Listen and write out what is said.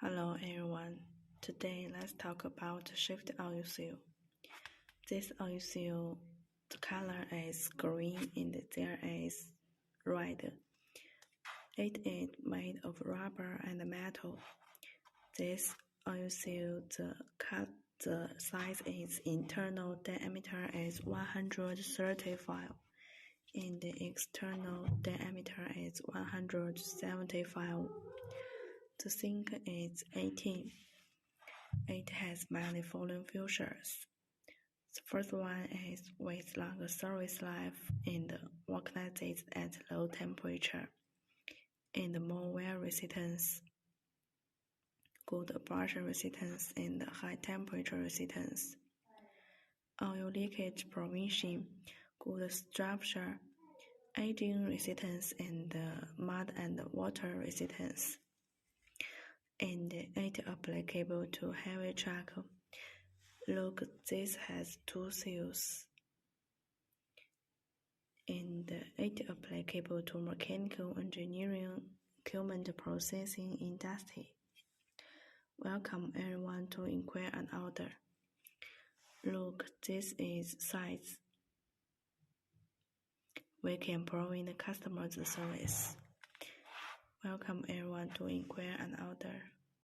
Hello everyone, today let's talk about shift oil seal. This oil seal, the color is green and there is red. It is made of rubber and metal. This oil seal, the size is internal diameter is 135 and the external diameter is 175. The sink is 18. It has many following features. The first one is with longer service life and works at low temperature, and more wear resistance, good abrasion resistance, and high temperature resistance. Oil leakage prevention, good structure, aging resistance, and mud and water resistance. And it applicable to heavy truck. Look, this has two seals. And it applicable to mechanical engineering, equipment processing industry. Welcome everyone to inquire and order. Look, this is size. We can provide the customers the service. Welcome everyone to inquire and order.